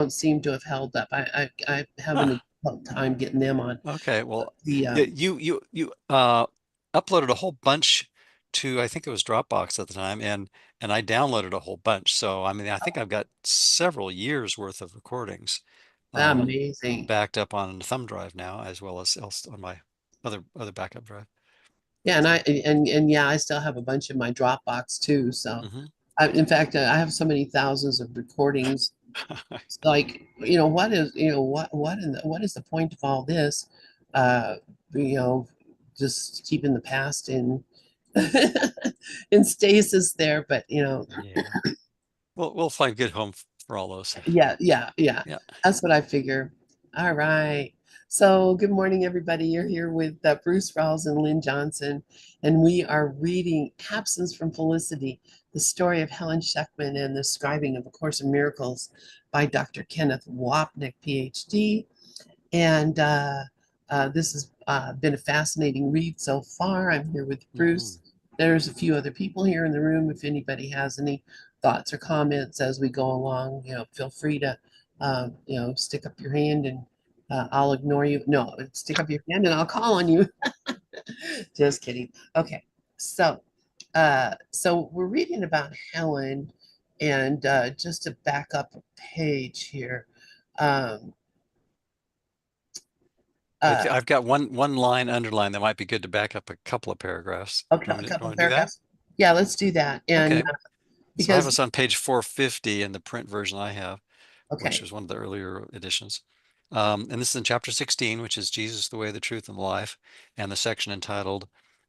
don't seem to have held up. I haven't Huh. a tough time getting them on Okay. Well, the you uploaded a whole bunch to, I think it was Dropbox at the time, and I downloaded a whole bunch. So I mean, I think I've got several years worth of recordings amazing. backed up on a thumb drive now, as well as else on my other backup drive. Yeah, and So, yeah, I still have a bunch in my Dropbox too. So, hmm in fact, I have so many thousands of recordings. It's like, what is the point of all this? Uh, you know, just keeping the past in in stasis there. But Yeah. We'll find good home for all those. yeah. Yeah. That's what I figure. All right. So, good morning, everybody. You're here with Bruce Rawles and Lynn Johnson, and we are reading Absence from Felicity, the story of Helen Sheckman and the scribing of A Course in Miracles by Dr. Kenneth Wapnick, PhD. And this has been a fascinating read so far. I'm here with hmm Bruce. There's a few other people here in the room. If anybody has any thoughts or comments as we go along, feel free to, stick up your hand and I'll ignore you. No, stick up your hand and I'll call on you. Just kidding. Okay, so so we're reading about Helen, and just to back up a page here. Um, uh, I've got one line underlined that might be good to back up a couple of paragraphs. Okay, Do a you couple want to do that? paragraphs. Yeah, let's do that. And Okay. So I have because, us on page 450 in the print version I have, which okay, is one of the earlier editions. And this is in chapter 16, which is Jesus, the way, the truth, and the life, and the section entitled,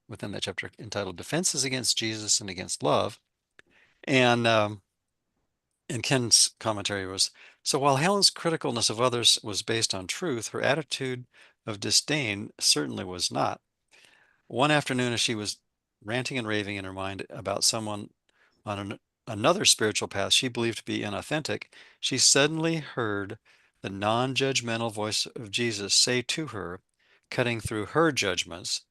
within that chapter, entitled Defenses Against Jesus and Against Love. And Ken's commentary was, so while Helen's criticalness of others was based on truth, her attitude of disdain certainly was not. One afternoon, as she was ranting and raving in her mind about someone on another spiritual path she believed to be inauthentic, she suddenly heard the non judgmental voice of Jesus say to her, cutting through her judgments,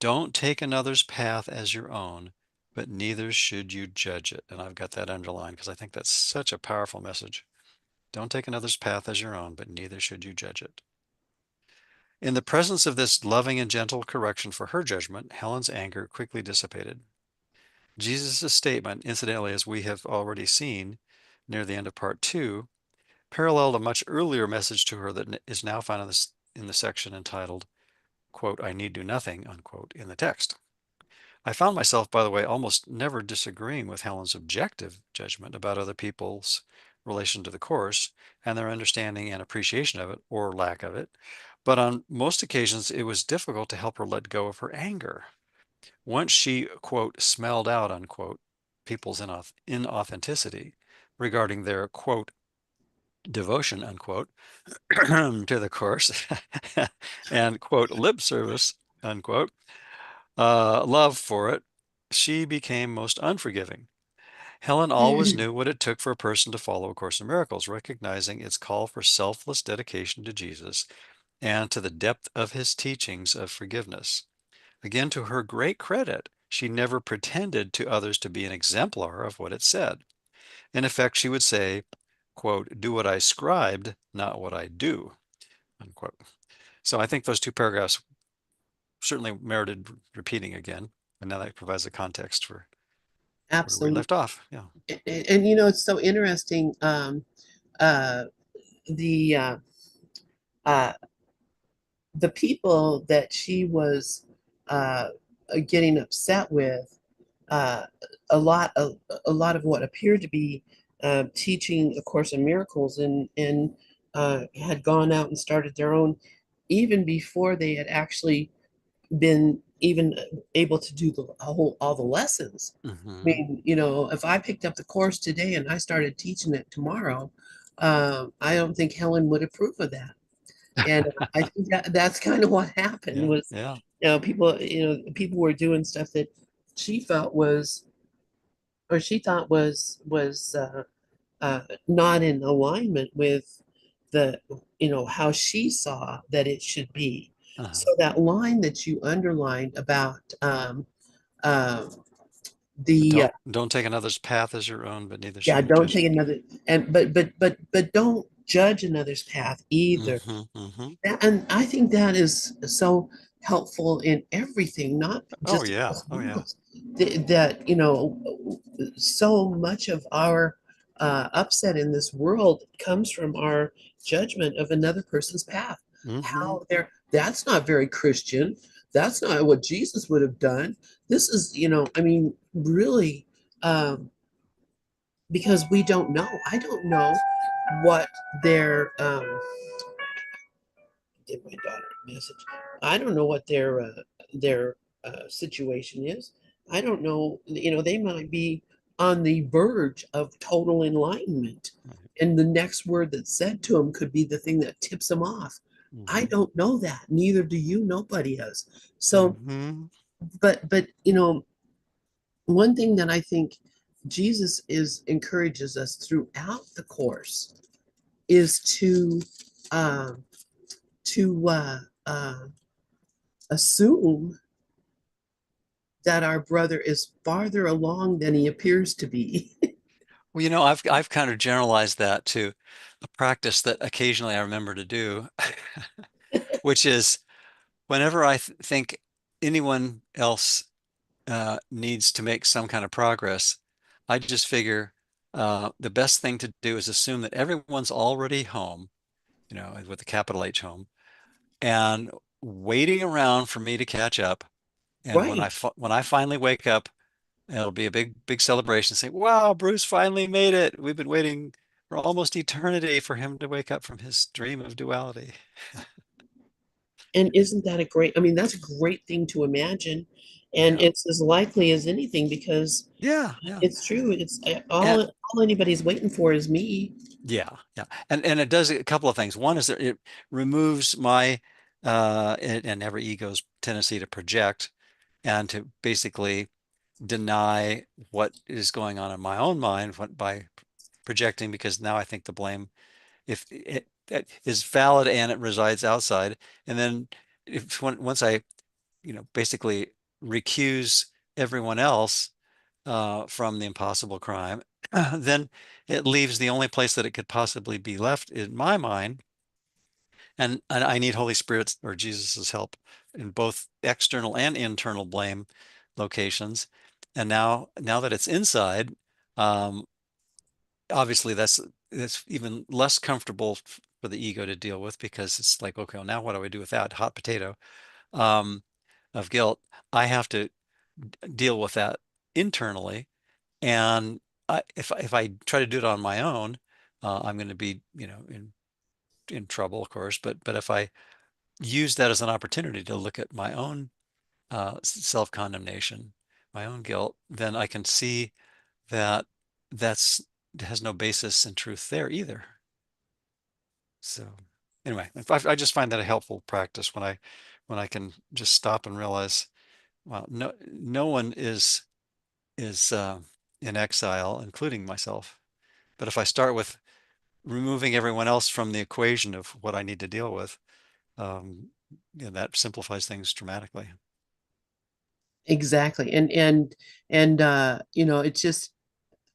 don't take another's path as your own, but neither should you judge it. And I've got that underlined because I think that's such a powerful message. Don't take another's path as your own, but neither should you judge it. In the presence of this loving and gentle correction for her judgment, Helen's anger quickly dissipated. Jesus' statement, incidentally, as we have already seen near the end of part 2, paralleled a much earlier message to her that is now found in the section entitled, quote, I need do nothing, unquote, in the text. I found myself, by the way, almost never disagreeing with Helen's objective judgment about other people's relation to the Course and their understanding and appreciation of it, or lack of it. But on most occasions, it was difficult to help her let go of her anger. Once she, quote, smelled out, unquote, people's inauthenticity regarding their, quote, devotion, unquote, to the Course and, quote, lip service, unquote, love for it, she became most unforgiving. Helen always knew what it took for a person to follow A Course in Miracles, recognizing its call for selfless dedication to Jesus and to the depth of his teachings of forgiveness. Again, to her great credit, she never pretended to others to be an exemplar of what it said. In effect, she would say, quote, do what I scribed, not what I do, unquote. So I think those two paragraphs certainly merited repeating again. And now that provides the context for where we absolutely. left off. Yeah. And, it's so interesting. Uh, the uh, uh, the people that she was uh, getting upset with, uh, a lot of what appeared to be teaching A Course in Miracles, and had gone out and started their own even before they had actually been even able to do the whole all the lessons. I hmm mean, if I picked up the course today and I started teaching it tomorrow, I don't think Helen would approve of that. And I think that's kind of what happened Yeah. was, Yeah. people were doing stuff that she felt was, or she thought was not in alignment with the, how she saw that it should be. So Uh-huh. that line that you underlined about, um, the Don't take another's path as your own, but neither yeah, should you don't judge. take another, and but don't judge another's path either. Mm-hmm, mm-hmm. And I think that is so helpful in everything, not Oh just in yeah. this Oh yeah. world. That, so much of our upset in this world comes from our judgment of another person's path. Mm-hmm. How that's not very Christian. That's not what Jesus would have done. This is, I mean, really, because we don't know. I don't know what their did my daughter a message. I don't know what their situation is. I don't know. They might be on the verge of total enlightenment, Right. and the next word that's said to them could be the thing that tips them off. I Mm-hmm. don't know that. Neither do you. Nobody does. So, Mm-hmm. but one thing that I think Jesus is encourages us throughout the course is um, to assume that our brother is farther along than he appears to be. Well, I've kind of generalized that to a practice that occasionally I remember to do, which is whenever I th think anyone else needs to make some kind of progress, I just figure the best thing to do is assume that everyone's already home, with a capital H home, and waiting around for me to catch up. And Right. when I finally wake up, it'll be a big celebration. Say, "Wow, Bruce finally made it! We've been waiting for almost eternity for him to wake up from his dream of duality." And isn't that a great, I mean, that's a great thing to imagine. And Yeah, it's as likely as anything because yeah, yeah. it's true. It's And all anybody's waiting for is me. yeah, yeah. And it does a couple of things. One is that it removes my and every ego's tendency to project and to basically deny what is going on in my own mind by projecting, because now I think the blame, if it is valid and it resides outside. And then once I, basically recuse everyone else from the impossible crime, then it leaves the only place that it could possibly be left in my mind. And I need Holy Spirit's or Jesus's help in both external and internal blame locations. And now that it's inside, um, obviously that's even less comfortable for the ego to deal with, because it's like, okay, well, now what do I do with that hot potato um, of guilt? I have to deal with that internally. And if I try to do it on my own, I'm going to be, in trouble, of course. But if I use that as an opportunity to look at my own self-condemnation, my own guilt, then I can see that that's has no basis in truth there either. So anyway, I just find that a helpful practice when I can just stop and realize, well, no one is in exile, including myself. But if I start with removing everyone else from the equation of what I need to deal with, um, that simplifies things dramatically. Exactly. And it's just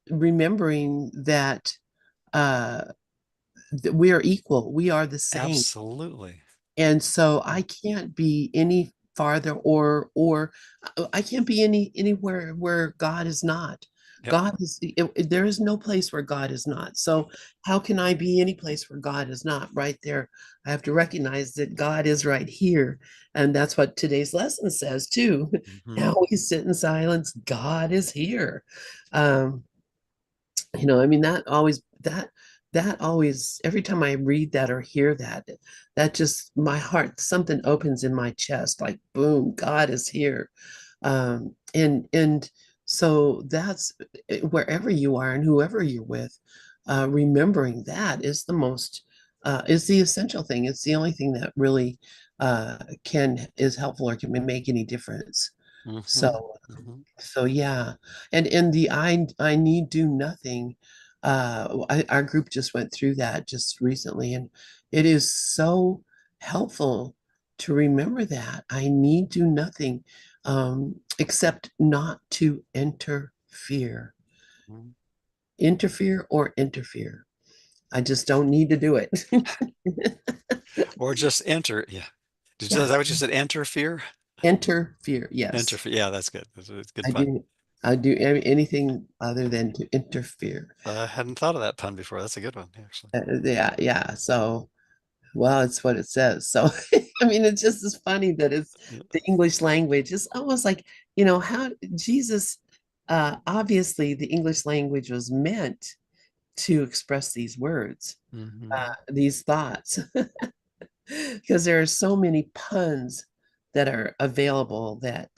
remembering that uh we are equal. We are the same. Absolutely. And so Yeah. I can't be any farther or I can't be anywhere where God is not. Yep. God is there is no place where God is not. So how can I be any place where God is not? Right there. I have to recognize that God is right here. And that's what today's lesson says too. Hmm. Now we sit in silence. God is here. Um, I mean, that always, every time I read that or hear that, that just, my heart, something opens in my chest, like boom, God is here. And so that's wherever you are and whoever you're with, remembering that is the essential thing. It's the only thing that really can is helpful or can make any difference. Hmm. So Hmm. so yeah, and the I need do nothing. Our group just went through that just recently, and it is so helpful to remember that I need do nothing except not to enter fear. Mhm. Interfere or interfere. I just don't need to do it. Or just enter. Yeah. Is Yeah, that what you said? Interfere? interfere. Yes, Interfere. Yeah, that's good. It's good I fun. do. I do anything other than to interfere. I hadn't thought of that pun before. That's a good one, actually. Yeah, yeah. So, well, it's what it says. So, I mean, it's just as funny that it's the English language. It's almost like, how Jesus, obviously, the English language was meant to express these words, Hmm. these thoughts, because there are so many puns that are available that,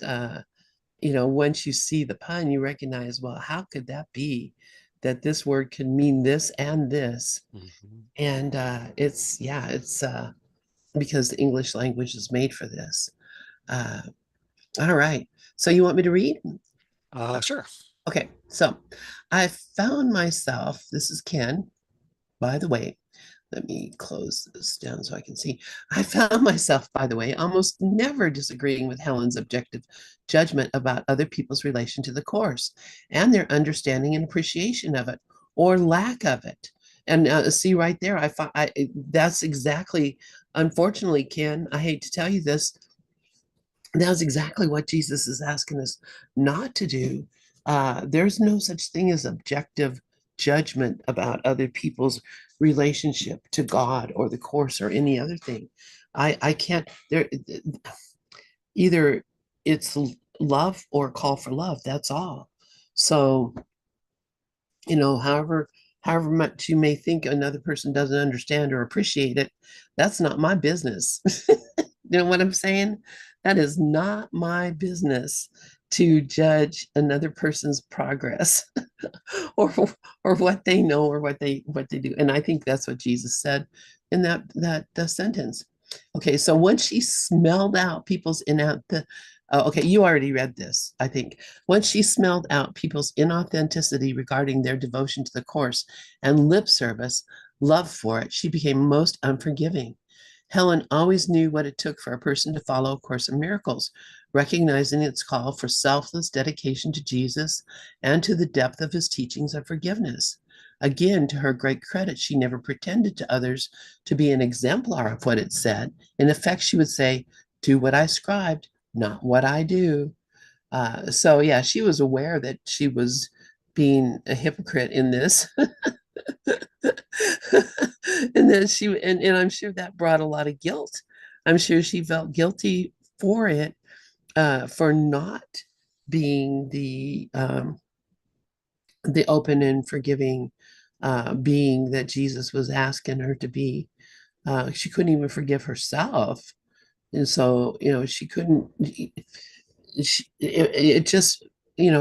once you see the pun, you recognize, well, how could that be that this word can mean this and this? Hmm. And it's because the English language is made for this. Uh, all right. So you want me to read? Sure. Okay. So I found myself, this is Ken, by the way. Let me close this down so I can see. I found myself, by the way, almost never disagreeing with Helen's objective judgment about other people's relation to the course and their understanding and appreciation of it or lack of it. And see right there, that's exactly, unfortunately, Ken, I hate to tell you this, that's exactly what Jesus is asking us not to do. There's no such thing as objective judgment about other people's relationship to God or the course or any other thing. I can't there either it's love or call for love. That's all. So, however much you may think another person doesn't understand or appreciate it, that's not my business. You know what I'm saying? That is not my business to judge another person's progress or or what they know or what they do. And I think that's what Jesus said in that sentence. Okay, so once she smelled out people's okay, you already read this, I think. Once she smelled out people's inauthenticity regarding their devotion to the course and lip service, love for it, she became most unforgiving. Helen always knew what it took for a person to follow A Course in Miracles, recognizing its call for selfless dedication to Jesus and to the depth of his teachings of forgiveness. Again, to her great credit, she never pretended to others to be an exemplar of what it said. In effect, she would say, "Do what I scribed, not what I do." So, yeah, she was aware that she was being a hypocrite in this. And then and I'm sure that brought a lot of guilt. I'm sure she felt guilty for it, for not being the open and forgiving being that Jesus was asking her to be. She couldn't even forgive herself, and so she couldn't. It just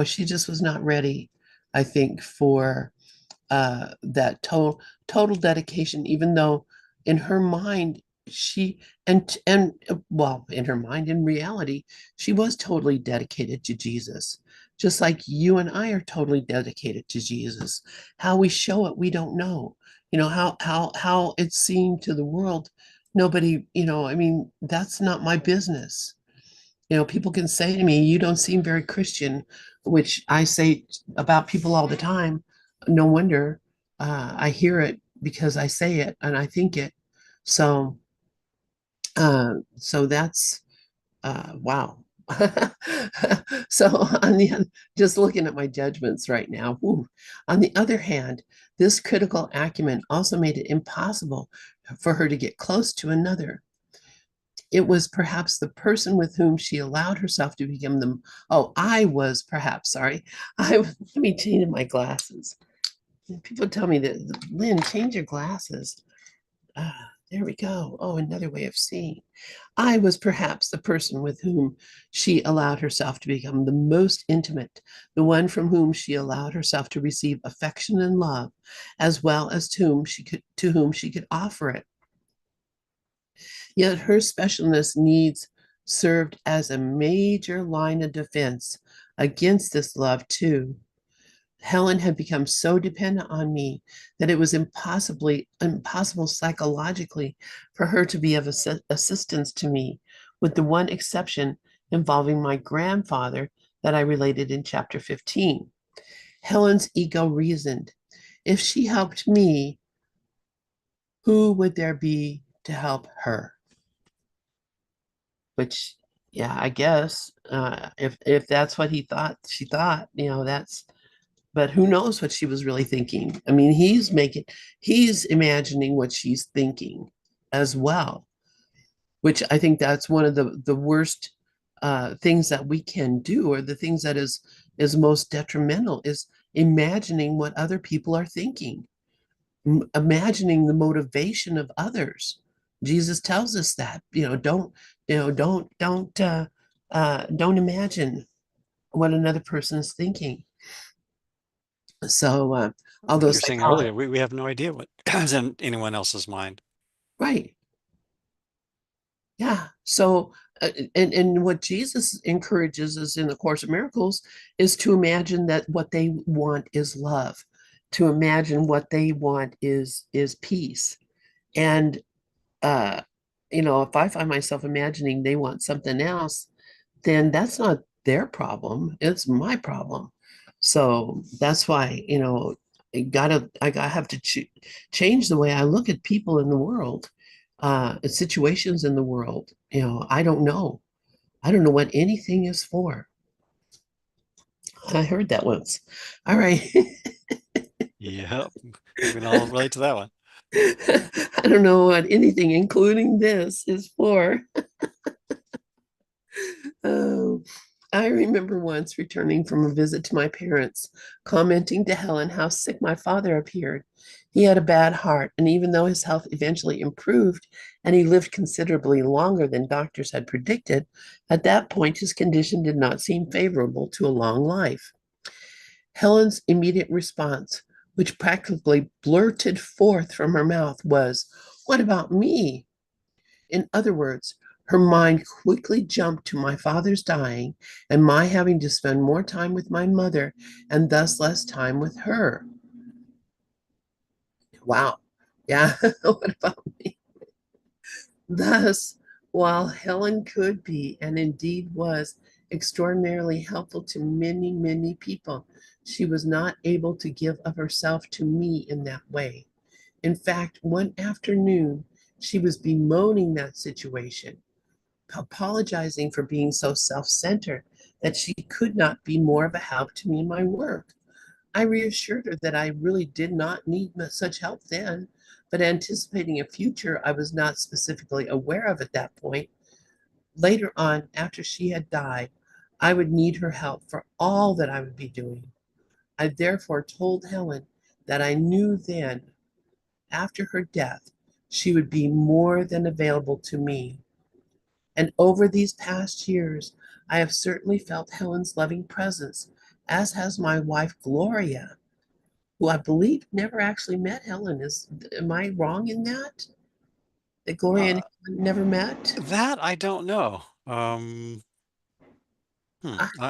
she just was not ready, I think, for that total dedication, even though in her mind she and well, in her mind, in reality, she was totally dedicated to Jesus, just like you and I are totally dedicated to Jesus. How we show it, we don't know. How it's seen to the world, nobody, I mean, that's not my business. People can say to me, "You don't seem very Christian," which I say about people all the time. No wonder I hear it because I say it and I think it. So that's wow. So just looking at my judgments right now. Whew. On the other hand, this critical acumen also made it impossible for her to get close to another. It was perhaps the person with whom she allowed herself to become the oh I was perhaps sorry let me change my glasses. People tell me that, Lynn, change your glasses. There we go. Oh, another way of seeing. I was perhaps the person with whom she allowed herself to become the most intimate, the one from whom she allowed herself to receive affection and love, as well as to whom she could offer it. Yet her specialness needs served as a major line of defense against this love, too. Helen had become so dependent on me that it was impossible psychologically for her to be of assistance to me, with the one exception involving my grandfather that I related in chapter 15. Helen's ego reasoned, if she helped me, who would there be to help her? Which, yeah, I guess if that's what he thought, she thought, that's. But who knows what she was really thinking? I mean, he's imagining what she's thinking as well, which I think that's one of the worst things that we can do, or the things that is most detrimental, is imagining what other people are thinking, imagining the motivation of others. Jesus tells us that, don't imagine what another person is thinking. So, although Like you were saying psychology, earlier, we have no idea what is in anyone else's mind. right? Yeah. So, and what Jesus encourages us in the Course of Miracles is to imagine that what they want is love, to imagine what they want is peace. And uh, if I find myself imagining they want something else, then that's not their problem. It's my problem. So that's why, I have to change the way I look at people in the world, situations in the world. I don't know. I don't know what anything is for. I heard that once. All right. Yep. We can all relate to that one. I don't know what anything, including this, is for. Oh, I remember once returning from a visit to my parents, commenting to Helen how sick my father appeared. He had a bad heart, and even though his health eventually improved and he lived considerably longer than doctors had predicted, at that point his condition did not seem favorable to a long life. Helen's immediate response, which practically blurted forth from her mouth, was, "What about me?" In other words, her mind quickly jumped to my father's dying and my having to spend more time with my mother and thus less time with her. Wow. Yeah. What about me? Thus, while Helen could be, and indeed was, extraordinarily helpful to many, many people, she was not able to give of herself to me in that way. In fact, one afternoon, she was bemoaning that situation, apologizing for being so self centered that she could not be more of a help to me in my work. I reassured her that I really did not need such help then, but anticipating a future I was not specifically aware of at that point. Later on, after she had died, I would need her help for all that I would be doing. I therefore told Helen that I knew then, after her death, she would be more than available to me. And over these past years, I have certainly felt Helen's loving presence, as has my wife, Gloria, who I believe never actually met Helen. Am I wrong in that? That Gloria and Uh, Helen never met? that I don't know. I,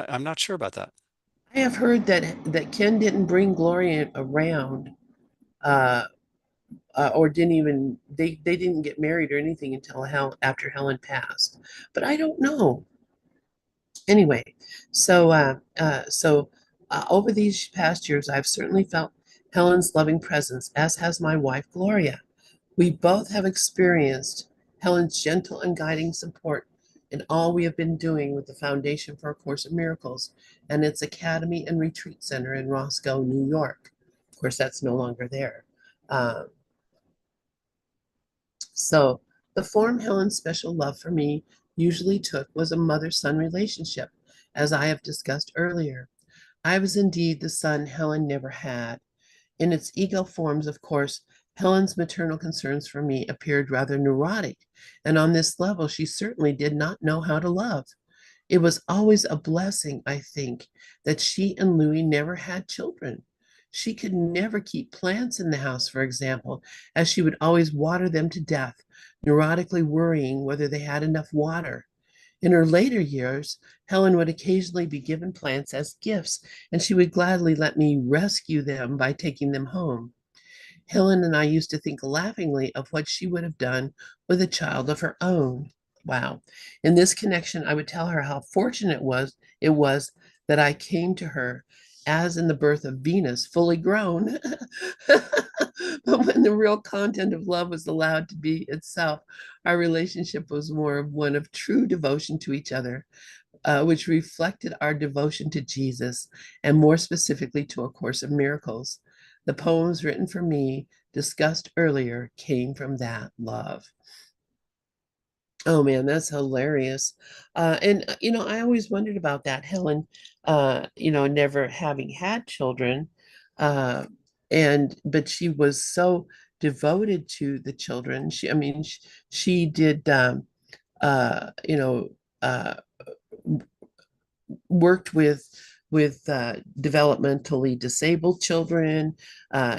I'm not sure about that. I have heard that Ken didn't bring Gloria around, uh, or didn't even they didn't get married or anything until after Helen passed. But I don't know. Anyway, so over these past years, I've certainly felt Helen's loving presence, as has my wife, Gloria. We both have experienced Helen's gentle and guiding support in all we have been doing with the Foundation for A Course in Miracles and its Academy and Retreat Center in Roscoe, New York. Of course, that's no longer there. Um, so, the form Helen's special love for me usually took was a mother son relationship, as I have discussed earlier. I was indeed the son Helen never had. In its ego forms, of course, Helen's maternal concerns for me appeared rather neurotic, and on this level, she certainly did not know how to love. It was always a blessing, I think, that she and Louis never had children. She could never keep plants in the house, for example, as she would always water them to death, neurotically worrying whether they had enough water. In her later years, Helen would occasionally be given plants as gifts, and she would gladly let me rescue them by taking them home. Helen and I used to think laughingly of what she would have done with a child of her own. Wow. In this connection, I would tell her how fortunate it was that I came to her as in the birth of Venus, fully grown. But when the real content of love was allowed to be itself, our relationship was more of one of true devotion to each other, which reflected our devotion to Jesus and more specifically to A Course of Miracles. The poems written for me, discussed earlier, came from that love. Oh man, that's hilarious. I always wondered about that, Helen, never having had children. Uh, but she was so devoted to the children. She did, uh, you know, uh, worked with developmentally disabled children.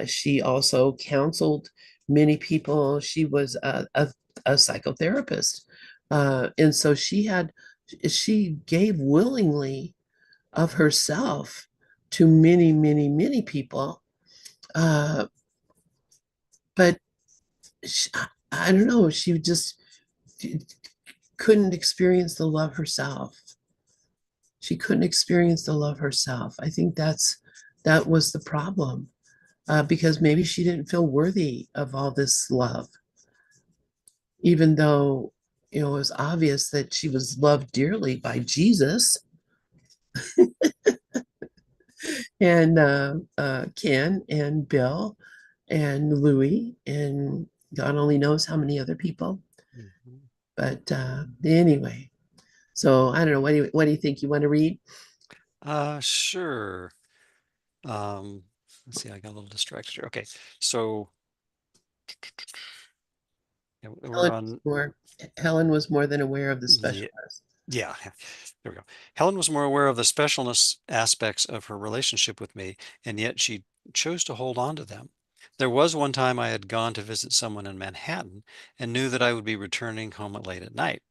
She also counseled many people. She was a psychotherapist, and so she gave willingly of herself to many, many, many people. Uh, but she, I don't know. She just couldn't experience the love herself. She couldn't experience the love herself. I think that was the problem, because maybe she didn't feel worthy of all this love, even though it was obvious that she was loved dearly by Jesus and Ken and Bill and Louis and God only knows how many other people. Mhm. But anyway, so I don't know. What do you think? You want to read? Sure. Um, let's see, I got a little distracted here. Okay, so yeah, we're Helen was on. more, Helen was more than aware of the Yeah, specialness. yeah, there we go. Helen was more aware of the specialness aspects of her relationship with me, and yet she chose to hold on to them. There was one time I had gone to visit someone in Manhattan and knew that I would be returning home late at night.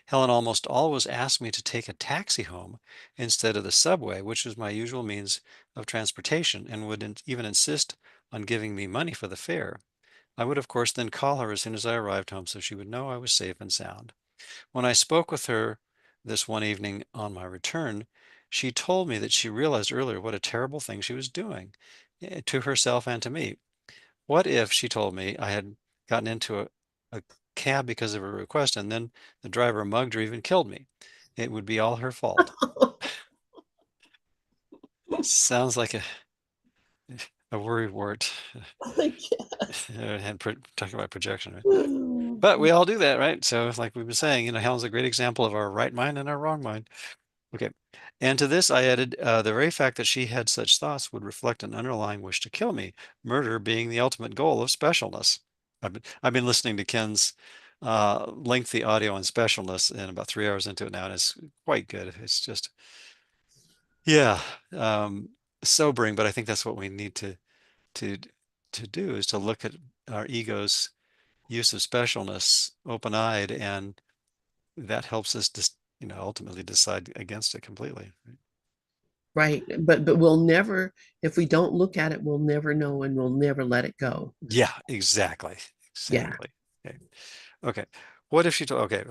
Helen almost always asked me to take a taxi home instead of the subway, which was my usual means of transportation, and would even insist on giving me money for the fare. I would, of course, then call her as soon as I arrived home so she would know I was safe and sound. When I spoke with her this one evening on my return, she told me that she realized earlier what a terrible thing she was doing, to herself and to me. What if, she told me, I had gotten into a cab because of her request and then the driver mugged or even killed me? It would be all her fault. Sounds like a worry wart. And talking about projection, right? But we all do that, right? So, like we've been saying, Helen's a great example of our right mind and our wrong mind. Okay. And to this, I added the very fact that she had such thoughts would reflect an underlying wish to kill me, murder being the ultimate goal of specialness. I've been listening to Ken's lengthy audio on specialness and about 3 hours into it now, and it's quite good. It's just, yeah, um, sobering, but I think that's what we need to to do is to look at our ego's use of specialness open-eyed, and that helps us just, ultimately decide against it completely. Right. But we'll never, if we don't look at it, we'll never know and we'll never let it go. Yeah, exactly. Yeah. Exactly. Okay. Okay. What if she told, okay,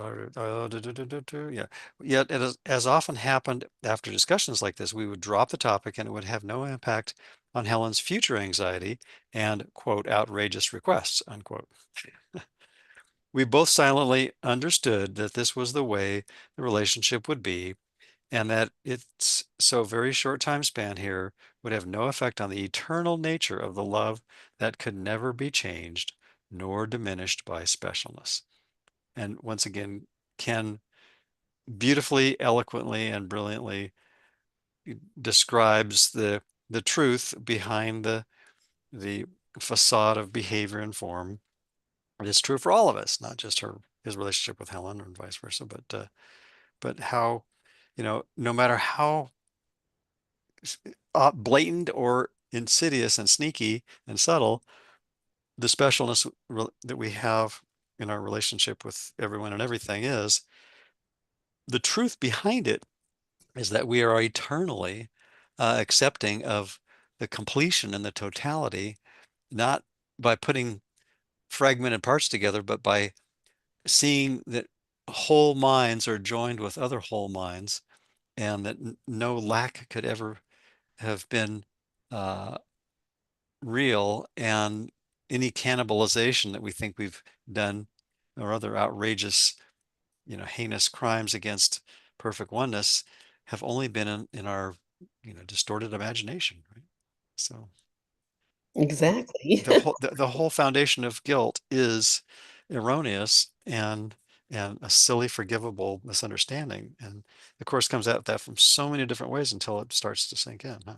yeah. Yet, as often happened after discussions like this, we would drop the topic and it would have no impact on Helen's future anxiety and, quote, outrageous requests, unquote. We both silently understood that this was the way the relationship would be, and that its so very short time span here would have no effect on the eternal nature of the love that could never be changed nor diminished by specialness. And once again, Ken beautifully, eloquently, and brilliantly describes the truth behind the facade of behavior and form. It's true for all of us, not just his relationship with Helen and vice versa, but how, no matter how blatant or insidious and sneaky and subtle the specialness that we have in our relationship with everyone and everything is, the truth behind it is that we are eternally accepting of the completion and the totality, not by putting fragmented parts together, but by seeing that whole minds are joined with other whole minds, and that no lack could ever have been uh, real, and any cannibalization that we think we've done or other outrageous, heinous crimes against perfect oneness have only been in our, distorted imagination, right? So Exactly. the whole foundation of guilt is erroneous and a silly, forgivable misunderstanding. And the course comes at that from so many different ways until it starts to sink in, huh?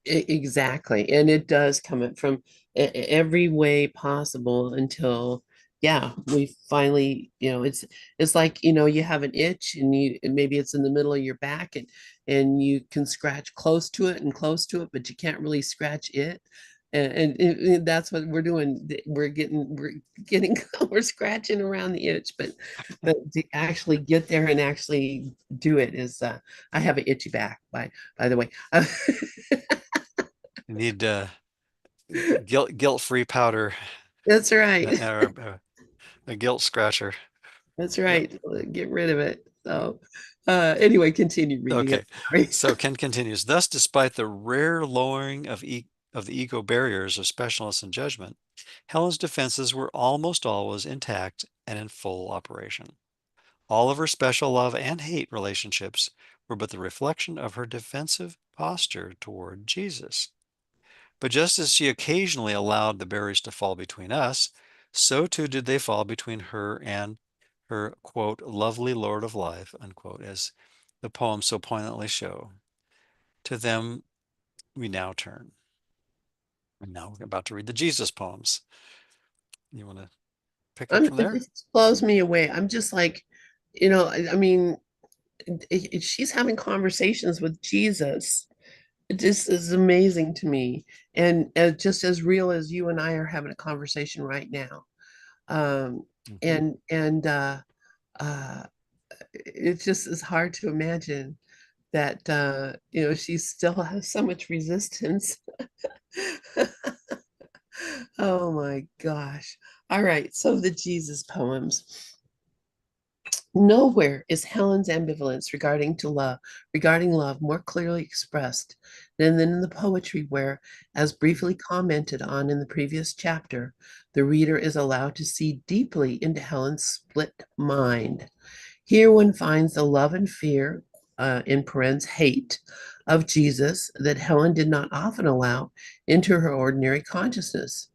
Exactly. And it does come in from every way possible until, yeah, we finally, it's like, you have an itch and maybe it's in the middle of your back and you can scratch close to it and close to it, but you can't really scratch it. That's what we're doing. We're getting, we're scratching around the itch, but to actually get there and actually do it is, I have an itchy back, by the way. You need guilt-free powder, That's right. or a guilt scratcher. That's Yep. right. Get rid of it. So, anyway, continue reading Okay. it. Sorry. So Ken continues, thus, despite the rare lowering of the ego barriers of specialness and judgment, Helen's defenses were almost always intact and in full operation. All of her special love and hate relationships were but the reflection of her defensive posture toward Jesus. But just as she occasionally allowed the barriers to fall between us, so too did they fall between her and her, quote, lovely Lord of Life, unquote, as the poems so poignantly show. To them we now turn. And now we're about to read the Jesus poems. You want to pick up from It there? just blows me away. I'm just like, I mean, she's having conversations with Jesus. It just is amazing to me, and just as real as you and I are having a conversation right now. Um, Hmm. and uh, it just is hard to imagine that she still has so much resistance. Oh my gosh. All right, so the Jesus poems. Nowhere is Helen's ambivalence regarding love more clearly expressed than in the poetry where, as briefly commented on in the previous chapter, the reader is allowed to see deeply into Helen's split mind. Here one finds the love and fear, in parens hate, of Jesus that Helen did not often allow into her ordinary consciousness.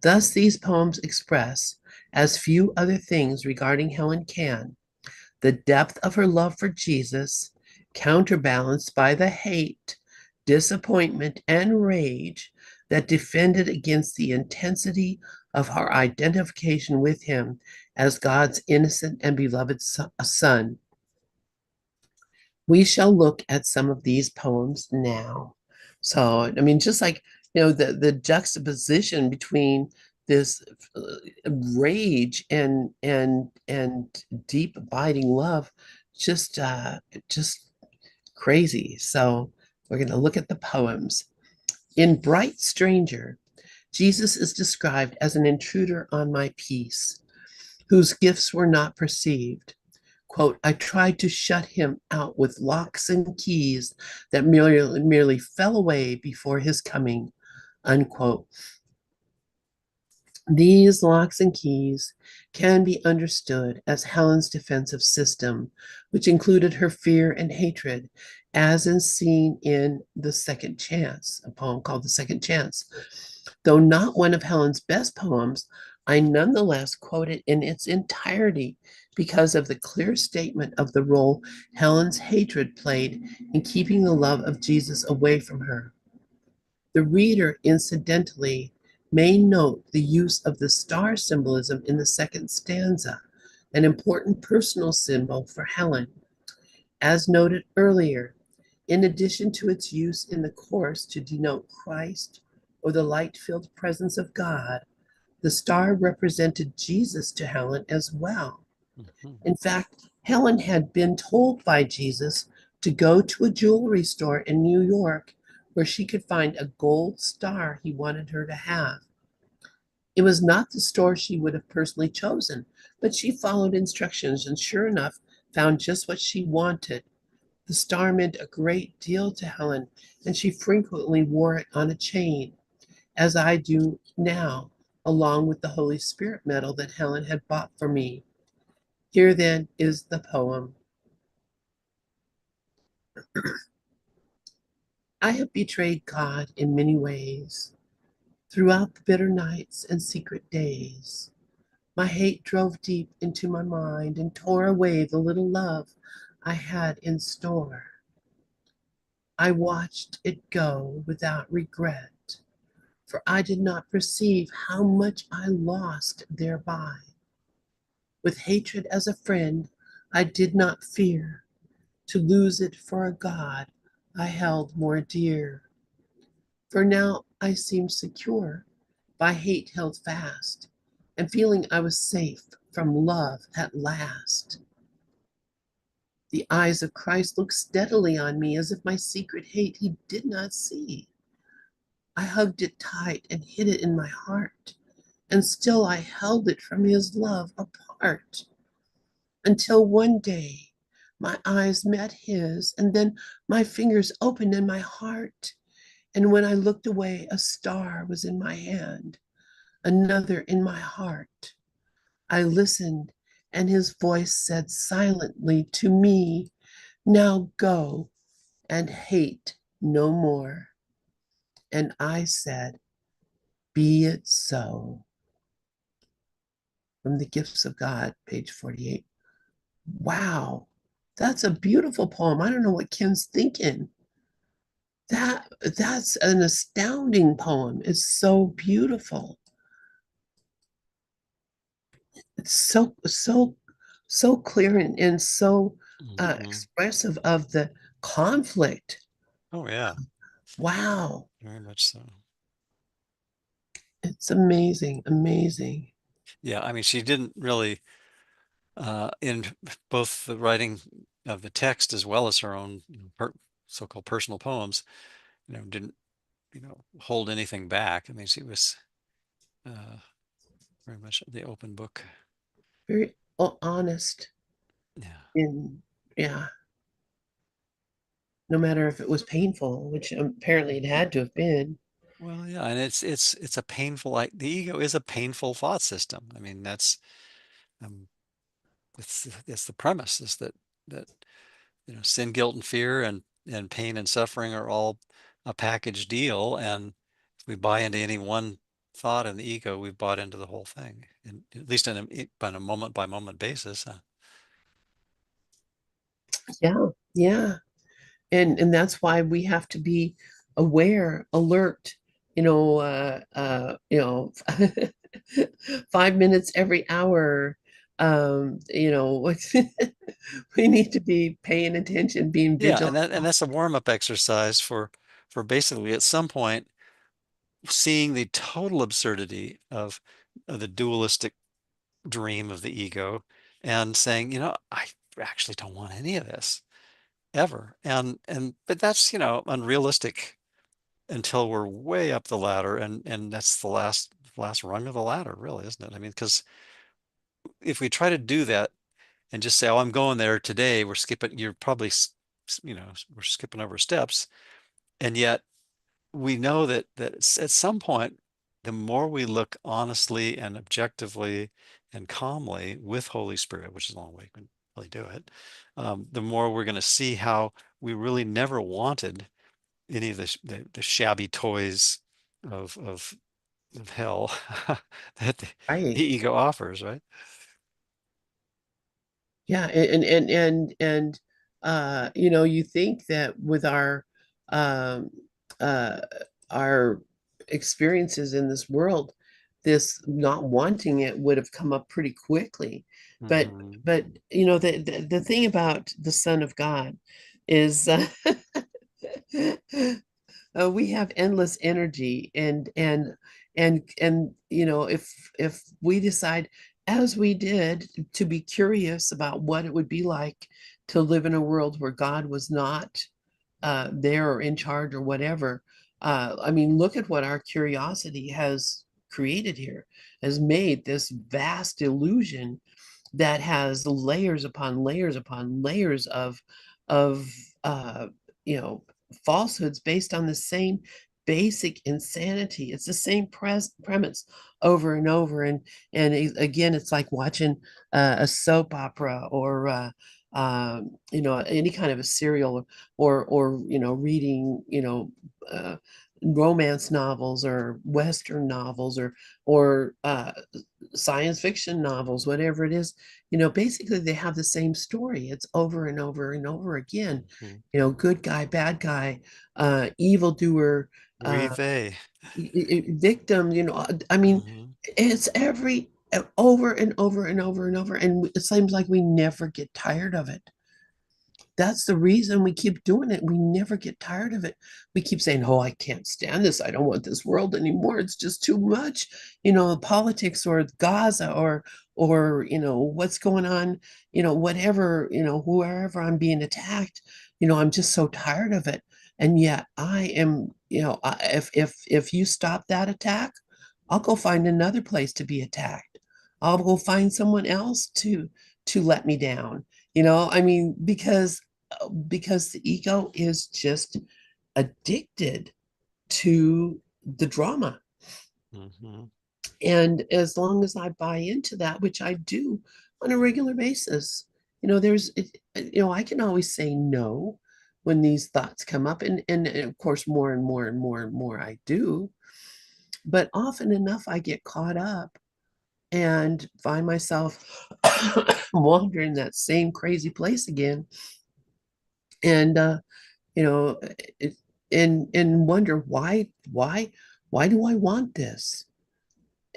Thus, these poems express, as few other things regarding Helen can, the depth of her love for Jesus, counterbalanced by the hate, disappointment, and rage that defended against the intensity of her identification with him as God's innocent and beloved son. We shall look at some of these poems now. So, I mean, just like, the juxtaposition between this rage and deep abiding love, just crazy. So, we're going to look at the poems. In Bright Stranger, Jesus is described as an intruder on my peace, whose gifts were not perceived. Quote, I tried to shut him out with locks and keys that merely fell away before his coming, unquote. These locks and keys can be understood as Helen's defensive system, which included her fear and hatred, as is seen in The Second Chance, a poem called The Second Chance. Though not one of Helen's best poems, I nonetheless quote it in its entirety because of the clear statement of the role Helen's hatred played in keeping the love of Jesus away from her. The reader, incidentally, may note the use of the star symbolism in the second stanza, an important personal symbol for Helen. As noted earlier, in addition to its use in the chorus to denote Christ or the light-filled presence of God, the star represented Jesus to Helen as well. Hmm. In fact, Helen had been told by Jesus to go to a jewelry store in New York where she could find a gold star he wanted her to have. It was not the store she would have personally chosen, but she followed instructions and sure enough found just what she wanted. The star meant a great deal to Helen, and she frequently wore it on a chain, as I do now, along with the Holy Spirit medal that Helen had bought for me. Here then is the poem. I have betrayed God in many ways. Throughout the bitter nights and secret days, my hate drove deep into my mind and tore away the little love I had in store. I watched it go without regret, for I did not perceive how much I lost thereby. With hatred as a friend, I did not fear to lose it for a God I held more dear. For now I seemed secure, by hate held fast, and feeling I was safe from love at last. The eyes of Christ looked steadily on me as if my secret hate he did not see. I hugged it tight and hid it in my heart, and still I held it from his love apart. Until one day my eyes met his, and then my fingers opened in my heart. And when I looked away, a star was in my hand, another in my heart. I listened, and his voice said silently to me, now go and hate no more. And I said, be it so. From the Gifts of God, page 48. Wow, that's a beautiful poem. I don't know what Kim's thinking. That's an astounding poem. It's so beautiful. It's so clear and so Mhm. expressive of the conflict. Oh, yeah, Wow, very much so. it's amazing, amazing. Yeah, I mean, she didn't really, in both the writing of the text as well as her own so-called personal poems, didn't, hold anything back. I mean, she was uh, very much the open book. Very honest Yeah. in, yeah, no matter if it was painful, which apparently it had to have been. Well, yeah, and it's a painful, like the ego is a painful thought system. I mean, um, it's the premise is that sin, guilt, and fear, and pain and suffering are all a package deal. And if we buy into any one thought in the ego, we've bought into the whole thing, and at least on a moment by moment basis. Yeah, yeah. And that's why we have to be aware, alert, you know, 5 minutes every hour. We need to be paying attention, being Yeah, vigilant. and that's a warm-up exercise for basically at some point seeing the total absurdity of the dualistic dream of the ego and saying, I actually don't want any of this ever. And but that's, unrealistic until we're way up the ladder, and that's the last rung of the ladder, really, isn't it? I mean, because if we try to do that and just say, "Oh, I'm going there today," we're skipping. You're probably, we're skipping over steps, and yet we know that at some point, the more we look honestly and objectively and calmly with Holy Spirit, which is the only way we can really do it, the more we're going to see how we really never wanted any of the shabby toys of hell that the Right. ego offers, right? Yeah, and you think that with um uh our experiences in this world, this not wanting it would have come up pretty quickly. But Hmm. but the thing about the Son of God is we have endless energy and if we decide as we did to be curious about what it would be like to live in a world where God was not there or in charge or whatever. I mean, look at what our curiosity has created here, has made this vast illusion that has layers upon layers upon layers of uh, you know, falsehoods based on the same basic insanity. It's the same premise over and over. And again, it's like watching a soap opera or any kind of a serial or reading romance novels or Western novels or science fiction novels, whatever it is. Basically they have the same story. It's over and over and over again. Mhm. Good guy, bad guy, evildoer, Oui, uh, they. victim. I mean, Hmm. it's every over and over and over and over, and it seems like we never get tired of it. That's the reason we keep doing it. We never get tired of it. We keep saying, "Oh, I can't stand this. I don't want this world anymore. It's just too much." Politics or Gaza or what's going on, whatever, whoever I'm being attacked, I'm just so tired of it. And yet I am, if you stop that attack, I'll go find another place to be attacked. I'll go find someone else to let me down. I mean, because the ego is just addicted to the drama. Hmm. And as long as I buy into that, which I do on a regular basis, I can always say no when these thoughts come up. And of course, more and more and more and more I do. But often enough, I get caught up and find myself wandering that same crazy place again. And you know it, and wonder why do I want this,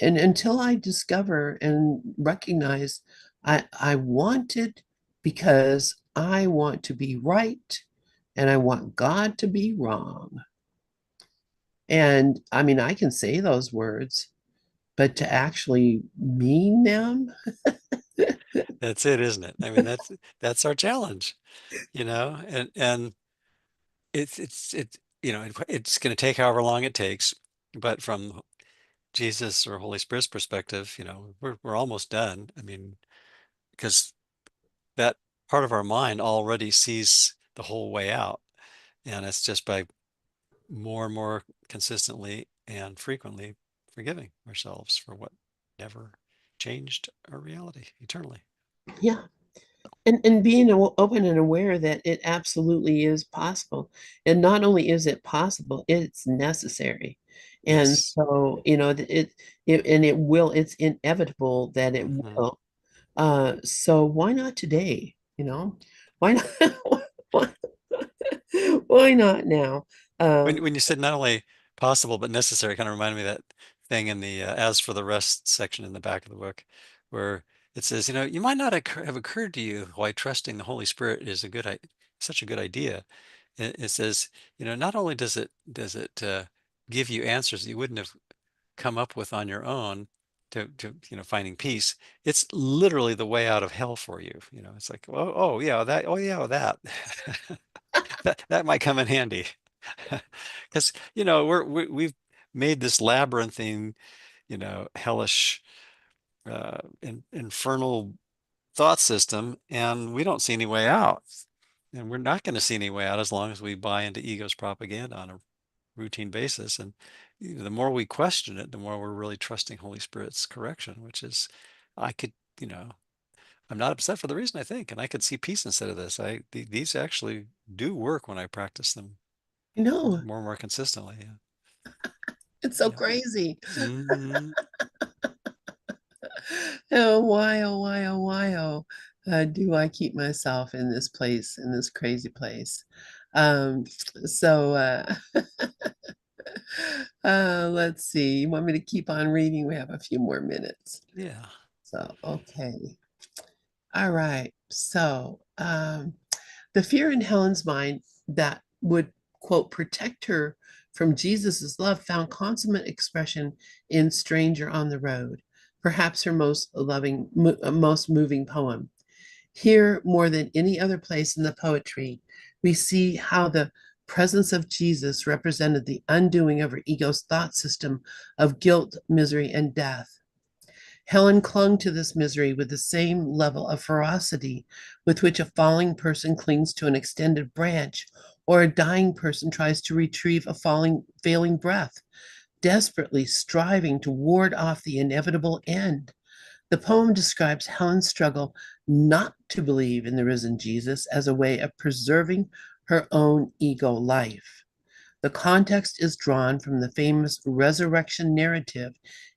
and until I discover and recognize I want it because I want to be right and I want God to be wrong. And I mean, I can say those words, but to actually mean them. That's it, isn't it? I mean, that's our challenge, and it's going to take however long it takes, but from Jesus or Holy Spirit's perspective, we're almost done. I mean, because that part of our mind already sees the whole way out, and it's just by more and more consistently and frequently forgiving ourselves for what never changed our reality eternally. Yeah. And being open and aware that it absolutely is possible. And not only is it possible, it's necessary. And Yes. so, it's inevitable that it Hmm. will. So why not today? Why not? Why, why not now? When you said not only possible but necessary, kind of reminded me of that thing in the "As for the rest" section in the back of the book, where it says, you might not have occurred to you why trusting the Holy Spirit is such a good idea. It says, not only does it give you answers that you wouldn't have come up with on your own to finding peace. It's literally the way out of hell for you. It's like, oh yeah, that that might come in handy. Because we've made this labyrinthine, hellish, infernal thought system, and we don't see any way out. And we're not going to see any way out as long as we buy into ego's propaganda on a routine basis. And the more we question it, the more we're really trusting Holy Spirit's correction, which is, I could, you know, I'm not upset for the reason I think, and I could see peace instead of this. These actually do work when I practice them No, more and more consistently. Yeah. it's so Yeah. crazy. Hmm. Oh, why, do I keep myself in this place, in this crazy place? Um, so let's see. You want me to keep on reading? We have a few more minutes. Yeah. So, okay. All right. So, the fear in Helen's mind that would, quote, protect her from Jesus's love found consummate expression in Stranger on the Road, perhaps her most moving poem. Here, more than any other place in the poetry, we see how the presence of Jesus represented the undoing of her ego's thought system of guilt, misery, and death. Helen clung to this misery with the same level of ferocity with which a falling person clings to an extended branch or a dying person tries to retrieve a failing breath, desperately striving to ward off the inevitable end. The poem describes Helen's struggle not to believe in the risen Jesus as a way of preserving her own ego life. The context is drawn from the famous resurrection narrative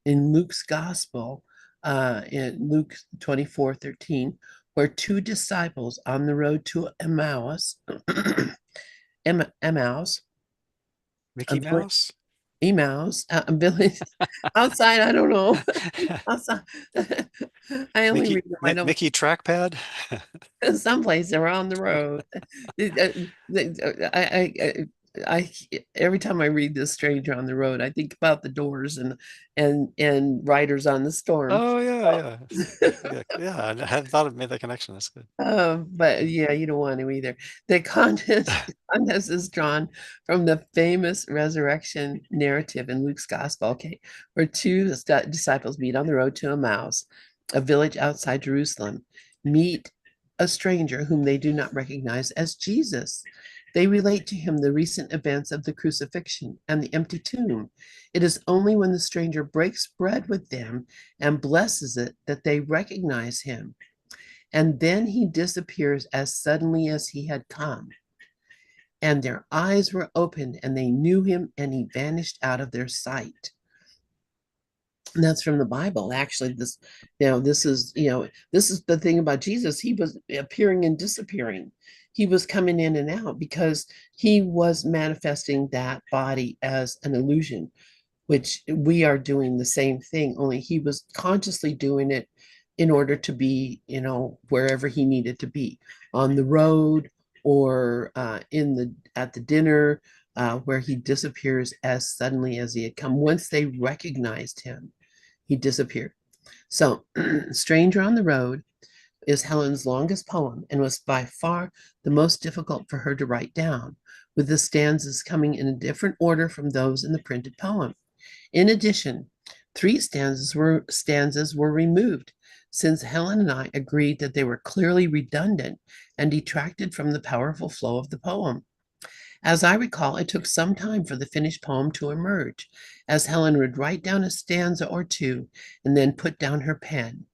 in Luke's gospel, in Luke 24:13, where two disciples on the road to Emmaus, Emmaus, a Mickey village, Mouse? a village outside, I don't know, outside. I only read them, I don't, Mickey Trackpad? someplace around the road. I every time I read this Stranger on the Road, I think about the Doors and Riders on the Storm. Oh yeah, yeah. Yeah, yeah. I hadn't thought of made that connection. That's good. But yeah, you don't want to either. The contest is drawn from the famous resurrection narrative in Luke's gospel, okay, where two disciples meet on the road to Emmaus, a village outside Jerusalem, meet a stranger whom they do not recognize as Jesus. They relate to him the recent events of the crucifixion and the empty tomb. It is only when the stranger breaks bread with them and blesses it that they recognize him. And then he disappears as suddenly as he had come. And their eyes were opened and they knew him and he vanished out of their sight. And that's from the Bible. Actually, this is the thing about Jesus. He was appearing and disappearing. He was coming in and out because he was manifesting that body as an illusion, which we are doing the same thing, only he was consciously doing it in order to be, wherever he needed to be, on the road or at the dinner, where he disappears as suddenly as he had come. Once they recognized him, he disappeared. So, Stranger on the Road is Helen's longest poem and was by far the most difficult for her to write down, with the stanzas coming in a different order from those in the printed poem. In addition, three stanzas were removed since Helen and I agreed that they were clearly redundant and detracted from the powerful flow of the poem. As I recall, it took some time for the finished poem to emerge, as Helen would write down a stanza or two and then put down her pen.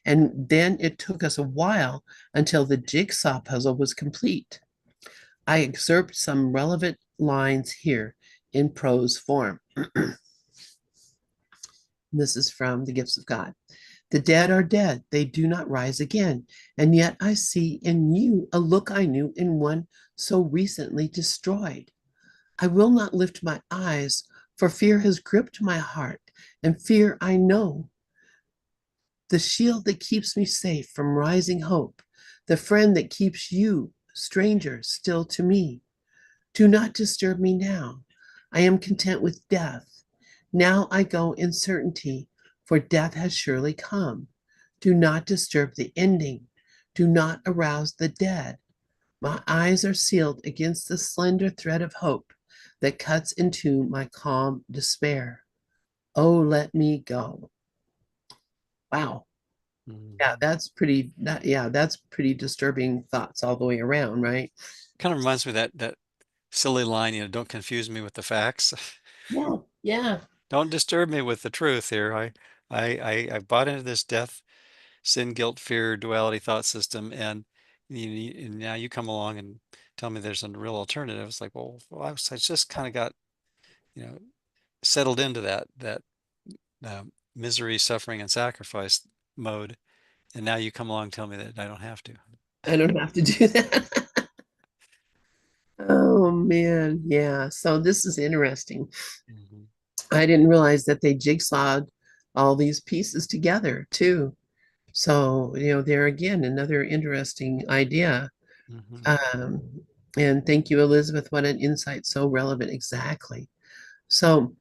And then it took us a while until the jigsaw puzzle was complete. I excerpt some relevant lines here in prose form. This is from The Gifts of God. The dead are dead, they do not rise again. And yet I see in you a look I knew in one so recently destroyed. I will not lift my eyes, for fear has gripped my heart, and fear I know. The shield that keeps me safe from rising hope, the friend that keeps you, stranger, still to me. Do not disturb me now. I am content with death. Now I go in certainty, for death has surely come. Do not disturb the ending. Do not arouse the dead. My eyes are sealed against the slender thread of hope that cuts into my calm despair. Oh, let me go. Wow. Yeah, Mhm. that's pretty disturbing thoughts all the way around, right? Kind of reminds me of that silly line, don't confuse me with the facts. Yeah, yeah. Don't disturb me with the truth here. I bought into this death, sin, guilt, fear, duality thought system, and now you come along and tell me there's a real alternative. It's like, well, I just kind of got, you know, settled into that misery, suffering, and sacrifice mode, and now you come along and tell me that I don't have to. I don't have to do that. Oh man, yeah. So this is interesting. Hmm. I didn't realize that they jigsawed all these pieces together too. So, there again, another interesting idea. Hmm. Um, and thank you, Elizabeth. What an insight, so relevant. Exactly. So,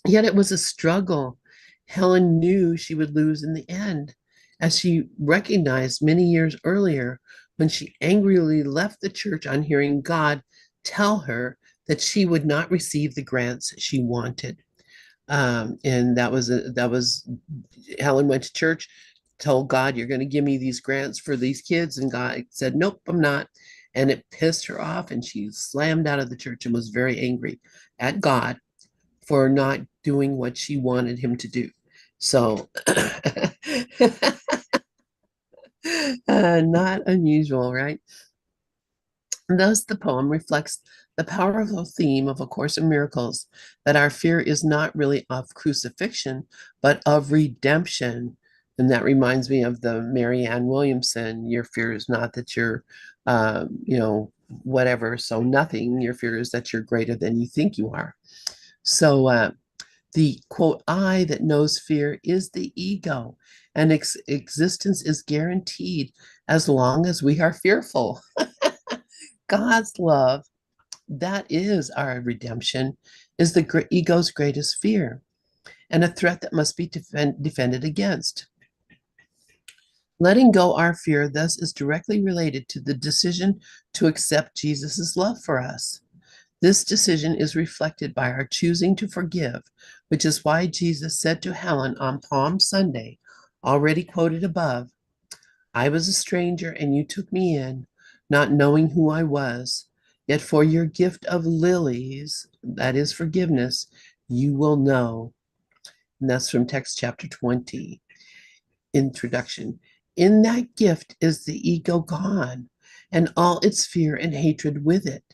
yet it was a struggle. Helen knew she would lose in the end, as she recognized many years earlier when she angrily left the church on hearing God tell her that she would not receive the grants she wanted. And that was Helen went to church, told God, "You're going to give me these grants for these kids," and God said, "Nope, I'm not." And it pissed her off, and she slammed out of the church and was very angry at God for not doing what she wanted him to do. So, not unusual, right? Thus, the poem reflects the powerful theme of A Course in Miracles, that our fear is not really of crucifixion, but of redemption. And that reminds me of the Marianne Williamson, your fear is not that you're, whatever, so nothing. Your fear is that you're greater than you think you are. So, the quote, I that knows fear is the ego, and existence is guaranteed as long as we are fearful. God's love, that is our redemption, is the ego's greatest fear and a threat that must be defended against. Letting go our fear, thus, is directly related to the decision to accept Jesus' love for us. This decision is reflected by our choosing to forgive, which is why Jesus said to Helen on Palm Sunday, already quoted above, I was a stranger and you took me in, not knowing who I was. Yet for your gift of lilies, that is forgiveness, you will know. And that's from text chapter 20, introduction. In that gift is the ego gone and all its fear and hatred with it.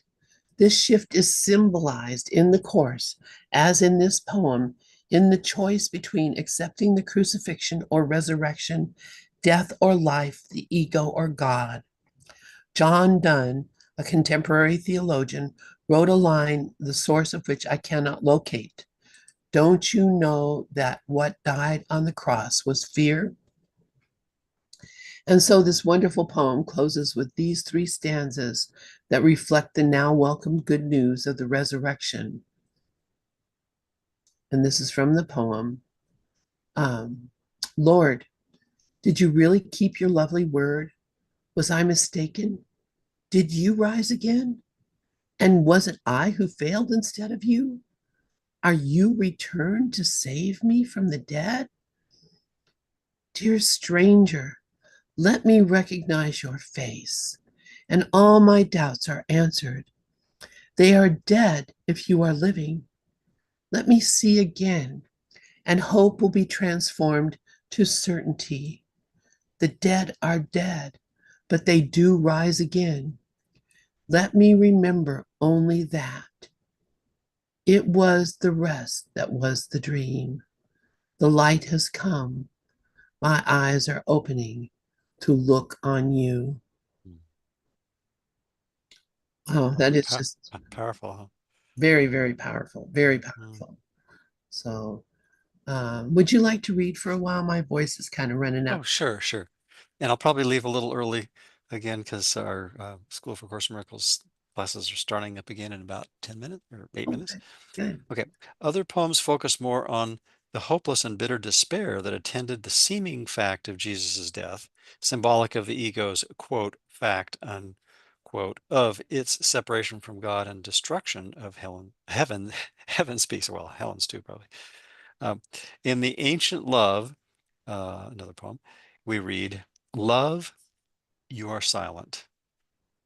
This shift is symbolized in the Course, as in this poem, in the choice between accepting the crucifixion or resurrection, death or life, the ego or God. John Donne, a contemporary theologian, wrote a line, the source of which I cannot locate. Don't you know that what died on the cross was fear? And so this wonderful poem closes with these three stanzas that reflect the now welcome good news of the resurrection. And this is from the poem. Um, Lord, did you really keep your lovely word? Was I mistaken? Did you rise again? And was it I who failed instead of you? Are you returned to save me from the dead? Dear stranger, let me recognize your face, and all my doubts are answered. They are dead if you are living. Let me see again, and hope will be transformed to certainty. The dead are dead, but they do rise again. Let me remember only that. It was the rest that was the dream. The light has come. My eyes are opening to look on you. Hmm. Oh, Wow, that is just powerful, huh? very, very powerful. Very Mm. powerful. So, would you like to read for a while? My voice is kind of running out. Oh, sure, sure. And I'll probably leave a little early again because our School for Course in Miracles classes are starting up again in about 10 minutes or 8 minutes. Okay, good. Okay. Other poems focus more on the hopeless and bitter despair that attended the seeming fact of Jesus' death, symbolic of the ego's, quote, fact, unquote, of its separation from God and destruction of heaven, heaven speaks, well, Helen's too, probably. Um, in the ancient love, another poem, we read, Love, you are silent.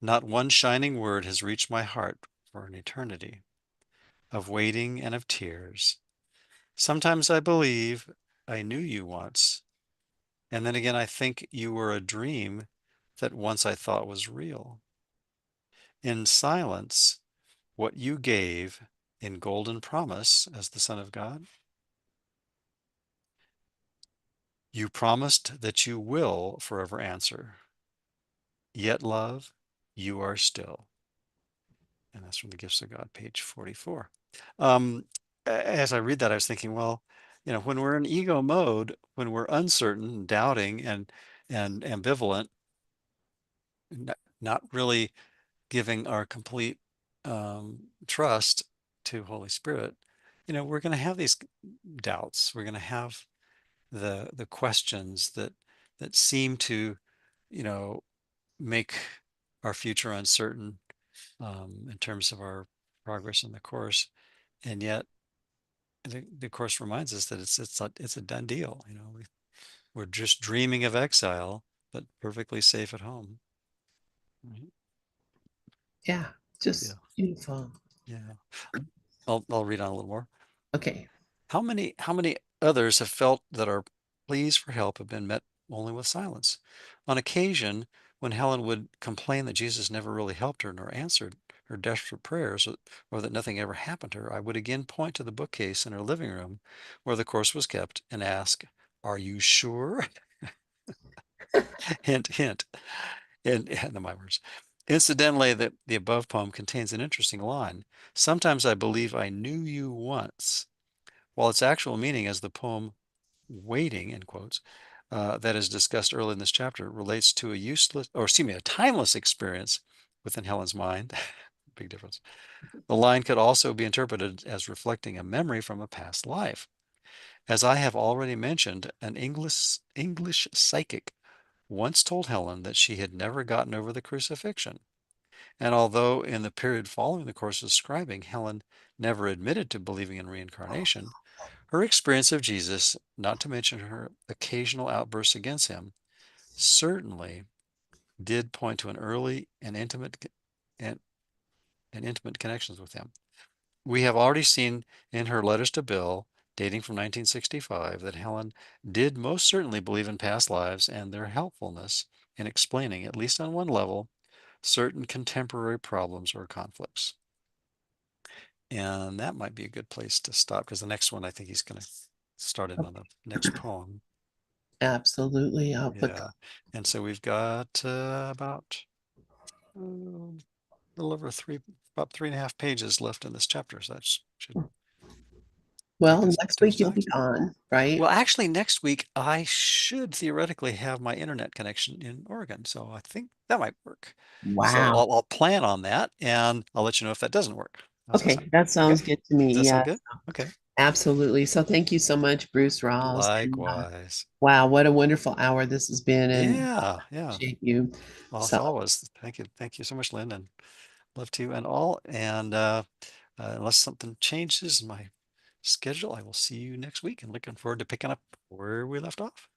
Not one shining word has reached my heart for an eternity of waiting and of tears. Sometimes I believe I knew you once, and then again I think you were a dream that once I thought was real. In silence, what you gave in golden promise as the Son of God, you promised that you will forever answer. Yet, love, you are still. And that's from the Gifts of God, page 44. As I read that, I was thinking, well, when we're in ego mode, when we're uncertain, doubting, and ambivalent, not really giving our complete trust to Holy Spirit, we're going to have these doubts. We're going to have the questions that seem to, you know, make our future uncertain in terms of our progress in the course. And yet, the course reminds us that it's a done deal. We're just dreaming of exile, but perfectly safe at home. Right? Yeah, Yeah, just beautiful. yeah. I'll read on a little more. Okay. How many others have felt that our pleas for help have been met only with silence? On occasion, when Helen would complain that Jesus never really helped her nor answered her desperate prayers, or that nothing ever happened to her, I would again point to the bookcase in her living room where the course was kept and ask, "Are you sure?" Hint, hint. In the my words. Incidentally, the above poem contains an interesting line. Sometimes I believe I knew you once, while its actual meaning as the poem waiting, in quotes, that is discussed early in this chapter relates to a timeless experience within Helen's mind. Big difference. The line could also be interpreted as reflecting a memory from a past life. As I have already mentioned, an English psychic once told Helen that she had never gotten over the crucifixion. And although in the period following the course describing, Helen never admitted to believing in reincarnation, her experience of Jesus, not to mention her occasional outbursts against him, certainly did point to an early and, and intimate connections with him. We have already seen in her letters to Bill, dating from 1965, that Helen did most certainly believe in past lives and their helpfulness in explaining, at least on one level, certain contemporary problems or conflicts. And that might be a good place to stop because the next one I think he's going to start in on the next poem. Absolutely. I'll put Yeah. And so we've got about a little over about 3.5 pages left in this chapter. So that should take well, us next to week you'll be Saxon. gone, right? Well, actually, next week I should theoretically have my internet connection in Oregon. So I think that might work. So Wow. I'll plan on that and I'll let you know if that doesn't work. How's that sound? Okay, that Okay. sounds good to me. Does that sound Yes, good? Okay. absolutely. So thank you so much, Bruce Rawls. And Likewise. wow, what a wonderful hour this has been, and Yeah. Yeah. appreciate you. Well, as So, always, thank you. Thank you so much, Lynn, and love to you and all. And unless something changes in my schedule, I will see you next week and looking forward to picking up where we left off.